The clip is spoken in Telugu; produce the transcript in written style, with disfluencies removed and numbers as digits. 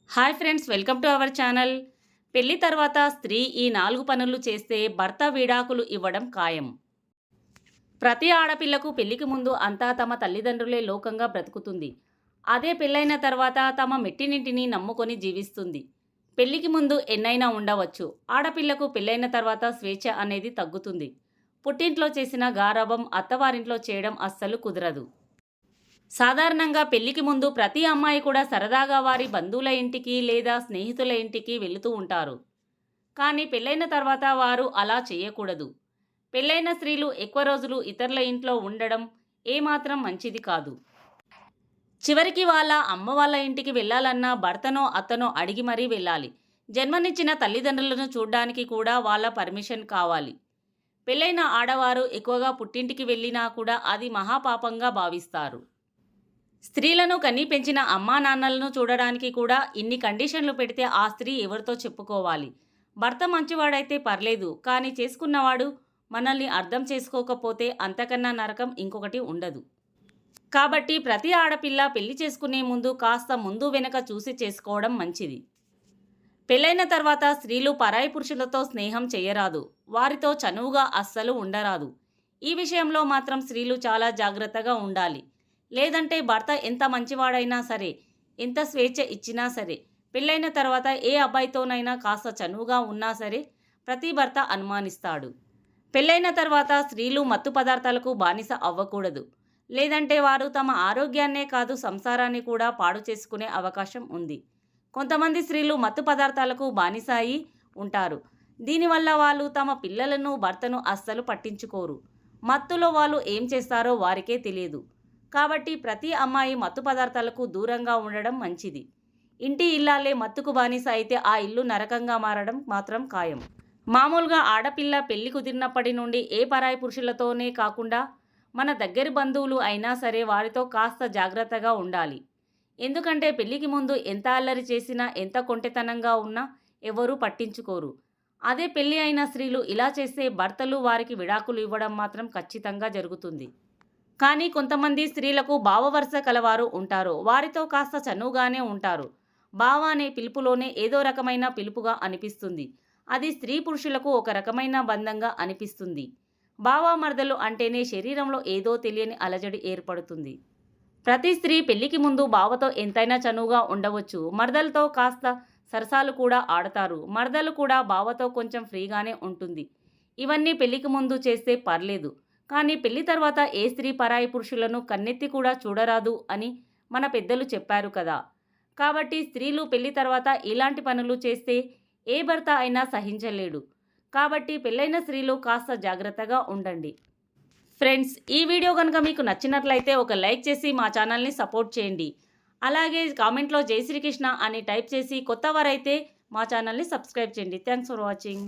Hi friends, welcome to our channel. పెళ్లి తర్వాత స్త్రీ ఈ 4 పనులు చేస్తే భర్త విడాకులు ఇవ్వడం ఖాయం. ప్రతి ఆడపిల్లకు పెళ్లికి ముందు అంతా తమ తల్లిదండ్రులే లోకంగా బ్రతుకుతుంది. అదే పెళ్ళైన తర్వాత తమ మెట్టినింటిని నమ్ముకొని జీవిస్తుంది. పెళ్లికి ముందు ఎన్నైనా ఉండవచ్చు. ఆడపిల్లకు పెళ్ళైన తర్వాత స్వేచ్ఛ అనేది తగ్గుతుంది. పుట్టింట్లో చేసిన గారాబం అత్తవారింట్లో చేయడం అస్సలు కుదరదు. సాధారణంగా పెళ్లికి ముందు ప్రతి అమ్మాయి కూడా సరదాగా వారి బంధువుల ఇంటికి లేదా స్నేహితుల ఇంటికి వెళుతూ ఉంటారు. కానీ పెళ్ళైన తర్వాత వారు అలా చేయకూడదు. పెళ్ళైన స్త్రీలు ఎక్కువ రోజులు ఇతరుల ఇంట్లో ఉండడం ఏమాత్రం మంచిది కాదు. చివరికి వాళ్ళ అమ్మ వాళ్ళ ఇంటికి వెళ్ళాలన్నా భర్తనో అత్తనో అడిగి మరీ వెళ్ళాలి. జన్మనిచ్చిన తల్లిదండ్రులను చూడ్డానికి కూడా వాళ్ళ పర్మిషన్ కావాలి. పెళ్ళైన ఆడవారు ఎక్కువగా పుట్టింటికి వెళ్ళినా కూడా అది మహాపాపంగా భావిస్తారు. స్త్రీలను కని పెంచిన అమ్మా నాన్నలను చూడడానికి కూడా ఇన్ని కండిషన్లు పెడితే ఆ స్త్రీ ఎవరితో చెప్పుకోవాలి? భర్త మంచివాడైతే పర్లేదు, కానీ చేసుకున్నవాడు మనల్ని అర్థం చేసుకోకపోతే అంతకన్నా నరకం ఇంకొకటి ఉండదు. కాబట్టి ప్రతి ఆడపిల్ల పెళ్లి చేసుకునే ముందు కాస్త ముందు వెనక చూసి చేసుకోవడం మంచిది. పెళ్ళైన తర్వాత స్త్రీలు పరాయి పురుషులతో స్నేహం చేయరాదు. వారితో చనువుగా అస్సలు ఉండరాదు. ఈ విషయంలో మాత్రం స్త్రీలు చాలా జాగ్రత్తగా ఉండాలి. లేదంటే భర్త ఎంత మంచివాడైనా సరే, ఎంత స్వేచ్ఛ ఇచ్చినా సరే, పెళ్ళైన తర్వాత ఏ అబ్బాయితోనైనా కాస్త చనువుగా ఉన్నా సరే ప్రతి భర్త అనుమానిస్తాడు. పెళ్ళైన తర్వాత స్త్రీలు మత్తు పదార్థాలకు బానిస అవ్వకూడదు. లేదంటే వారు తమ ఆరోగ్యాన్నే కాదు సంసారాన్ని కూడా పాడు చేసుకునే అవకాశం ఉంది. కొంతమంది స్త్రీలు మత్తు పదార్థాలకు బానిస అయి ఉంటారు. దీనివల్ల వాళ్ళు తమ పిల్లలను భర్తను అస్సలు పట్టించుకోరు. మత్తులో వాళ్ళు ఏం చేస్తారో వారికే తెలియదు. కాబట్టి ప్రతి అమ్మాయి మత్తు పదార్థాలకు దూరంగా ఉండడం మంచిది. ఇంటి ఇల్లాలే మత్తుకు బానిస అయితే ఆ ఇల్లు నరకంగా మారడం మాత్రం ఖాయం. మామూలుగా ఆడపిల్ల పెళ్లి కుదిరినప్పటి నుండి ఏ పరాయి పురుషులతోనే కాకుండా మన దగ్గరి బంధువులు అయినా సరే వారితో కాస్త జాగ్రత్తగా ఉండాలి. ఎందుకంటే పెళ్లికి ముందు ఎంత అల్లరి చేసినా, ఎంత కొంటెతనంగా ఉన్నా ఎవరూ పట్టించుకోరు. అదే పెళ్లి అయిన స్త్రీలు ఇలా చేస్తే భర్తలు వారికి విడాకులు ఇవ్వడం మాత్రం ఖచ్చితంగా జరుగుతుంది. కానీ కొంతమంది స్త్రీలకు బావ వరుస కలవారు ఉంటారు. వారితో కాస్త చనువుగానే ఉంటారు. బావ అనే పిలుపులోనే ఏదో రకమైన పిలుపుగా అనిపిస్తుంది. అది స్త్రీ పురుషులకు ఒక రకమైన బంధంగా అనిపిస్తుంది. బావ మరదలు అంటేనే శరీరంలో ఏదో తెలియని అలజడి ఏర్పడుతుంది. ప్రతి స్త్రీ పెళ్లికి ముందు బావతో ఎంతైనా చనువుగా ఉండవచ్చు. మరదలతో కాస్త సరసాలు కూడా ఆడతారు. మరదలు కూడా బావతో కొంచెం ఫ్రీగానే ఉంటుంది. ఇవన్నీ పెళ్లికి ముందు చేస్తే పర్లేదు. కానీ పెళ్లి తర్వాత ఏ స్త్రీ పరాయి పురుషులను కన్నెత్తి కూడా చూడరాదు అని మన పెద్దలు చెప్పారు కదా. కాబట్టి స్త్రీలు పెళ్లి తర్వాత ఇలాంటి పనులు చేస్తే ఏ భర్త అయినా సహించలేడు. కాబట్టి పెళ్ళైన స్త్రీలు కాస్త జాగ్రత్తగా ఉండండి. ఫ్రెండ్స్, ఈ వీడియో కనుక మీకు నచ్చినట్లయితే ఒక లైక్ చేసి మా ఛానల్ని సపోర్ట్ చేయండి. అలాగే కామెంట్లో జై శ్రీకృష్ణ అని టైప్ చేసి కొత్తవారైతే మా ఛానల్ని సబ్స్క్రైబ్ చేయండి. Thanks for watching.